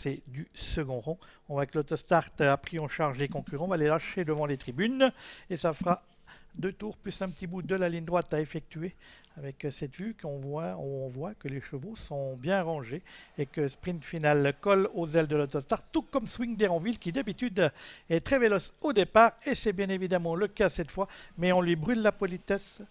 lancée du second rond. On voit que l'autostart a pris en charge les concurrents, on va les lâcher devant les tribunes et ça fera 2 tours plus un petit bout de la ligne droite à effectuer avec cette vue on voit que les chevaux sont bien rangés et que sprint final colle aux ailes de l'autostart, tout comme Swing d'Héronville qui d'habitude est très véloce au départ et c'est bien évidemment le cas cette fois, mais on lui brûle la politesse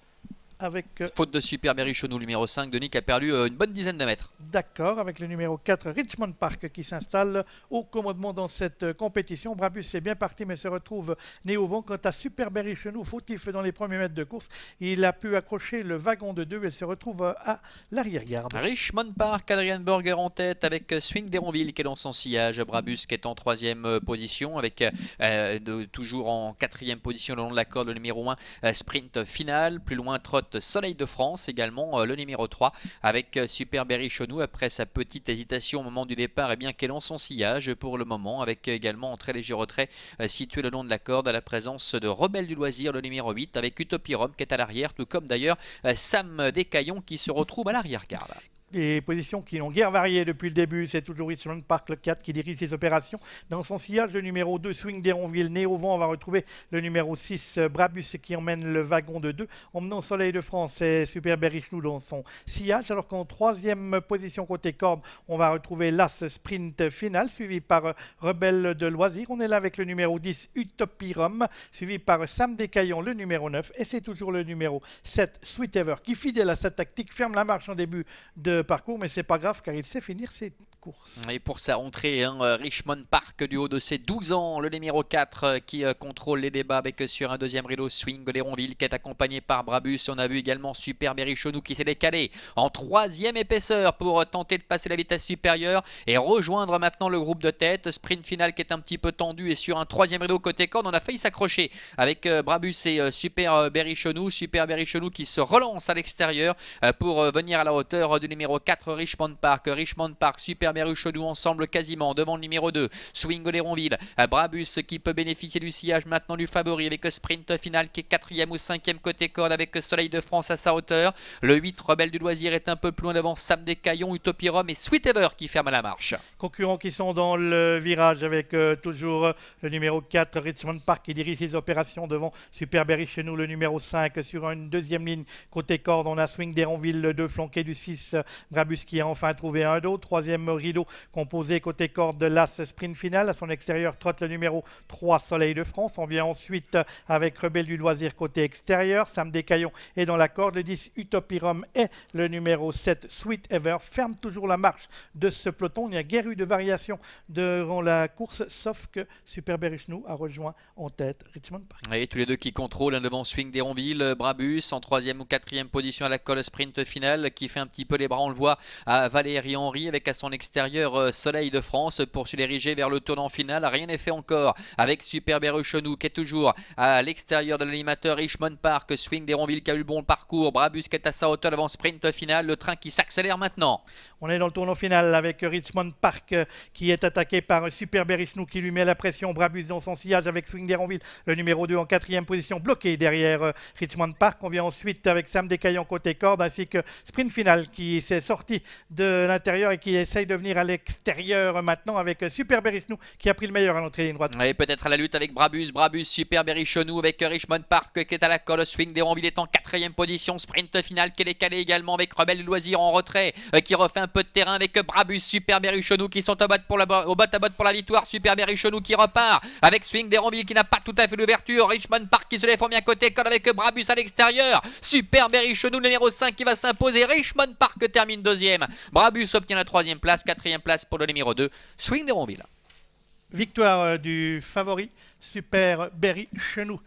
avec... Faute de Super Berrichonneau, numéro 5, Denis qui a perdu une bonne dizaine de mètres. D'accord, avec le numéro 4, Richmond Park qui s'installe au commandement dans cette compétition. Brabus est bien parti mais se retrouve né au vent. Quant à Super Berrichonneau, fautif dans les premiers mètres de course, il a pu accrocher le wagon de 2 et se retrouve à l'arrière-garde. Richmond Park, Adrian Burger en tête avec Swing d'Héronville qui est dans son sillage. Brabus qui est en 3e position avec toujours en 4e position le long de la corde le numéro 1, sprint final. Plus loin, trotte Soleil de France, également le numéro 3 avec Super Berrichonneau après sa petite hésitation au moment du départ, et bien qu'elle en son sillage pour le moment, avec également en très léger retrait situé le long de la corde à la présence de Rebelle du Loisir, le numéro 8 avec Utopie Rome qui est à l'arrière, tout comme d'ailleurs Sam Descaillons qui se retrouve à l'arrière-garde. Les positions qui n'ont guère varié depuis le début, c'est toujours Richmond Park, le 4, qui dirige ses opérations. Dans son sillage, le numéro 2, Swing d'Héronville, né au vent, on va retrouver le numéro 6, Brabus, qui emmène le wagon de 2. Emmenant Soleil de France et Super Berrichonneau dans son sillage, alors qu'en 3e position côté corde, on va retrouver l'As Sprint Final, suivi par Rebelle de Loisir. On est là avec le numéro 10, Utopie Rome, suivi par Sam Descaillons, le numéro 9. Et c'est toujours le numéro 7, Sweet Ever, qui, fidèle à sa tactique, ferme la marche en début de parcours, mais c'est pas grave car il sait finir ses courses. Et pour sa rentrée, Richmond Park du haut de ses 12 ans, le numéro 4 qui contrôle les débats avec sur un 2e rideau Swing d'Héronville qui est accompagné par Brabus. On a vu également Super Berrichonneau qui s'est décalé en 3e épaisseur pour tenter de passer la vitesse supérieure et rejoindre maintenant le groupe de tête. Sprint final qui est un petit peu tendu et sur un 3e rideau côté corde, on a failli s'accrocher avec Brabus et Super Berrichonneau. Super Berrichonneau qui se relance à l'extérieur pour venir à la hauteur du numéro 4 Richmond Park. Richmond Park, Super Berrichonneau ensemble quasiment devant le numéro 2 Swing d'Héronville. Brabus qui peut bénéficier du sillage maintenant du favori avec sprint final qui est 4e ou 5e côté corde avec Soleil de France à sa hauteur. Le 8 Rebelle du Loisir est un peu plus loin devant Sam Descaillons, Utopie Rome et Sweet Ever qui ferme la marche. Concurrents qui sont dans le virage avec toujours le numéro 4 Richmond Park qui dirige les opérations devant Super Berrichonneau, le numéro 5 sur une 2e ligne côté corde. On a Swing d'Héronville, le 2 flanqué du 6 Brabus qui a enfin trouvé un dos. 3e rideau composé côté corde de l'As Sprint Final. À son extérieur trotte le numéro 3 Soleil de France. On vient ensuite avec Rebelle du Loisir côté extérieur. Sam Descaillons est dans la corde. Le 10 Utopie Rome et le numéro 7 Sweet Ever ferme toujours la marche de ce peloton. Il n'y a guère eu de variation durant la course, sauf que Super Berrichonneau a rejoint en tête Richmond Park. Et tous les deux qui contrôlent devant Swing d'Héronville, Brabus en 3e ou 4e position à la colle sprint finale qui fait un petit peu les bras, on le voit à Valérie Henry avec à son extérieur Soleil de France pour se diriger vers le tournant final. Rien n'est fait encore avec Super Berrichonneau qui est toujours à l'extérieur de l'animateur. Richmond Park, Swing d'Héronville qui a eu le bon parcours, Brabus qui est à sa hauteur devant sprint final, le train qui s'accélère maintenant. On est dans le tournant final avec Richmond Park qui est attaqué par Super Berrichonneau qui lui met la pression. Brabus dans son sillage avec Swing d'Héronville, le numéro 2 en 4e position, bloqué derrière Richmond Park. On vient ensuite avec Sam Descaillons côté corde ainsi que Sprint Final qui s'est sorti de l'intérieur et qui essaye de venir à l'extérieur maintenant avec Super Berrichonneau qui a pris le meilleur à l'entrée de ligne droite. Et peut-être à la lutte avec Brabus, Super Berrichonneau avec Richmond Park qui est à la colle. Swing d'Héronville est en 4e position, sprint final qui est décalé également avec Rebelle du Loisir en retrait qui refait un peu de terrain avec Brabus, Super Berrichonneau qui sont au bot à bot pour la victoire. Super Berrichonneau qui repart avec Swing d'Héronville qui n'a pas tout à fait l'ouverture. Richmond Park qui se défend bien côté corde avec Brabus à l'extérieur. Super Berrichonneau numéro 5 qui va s'imposer. Richmond Park termine 2e. Brabus obtient la 3e place, 4e place pour le numéro 2 Swing d'Héronville. Victoire du favori Super Berrichonneau.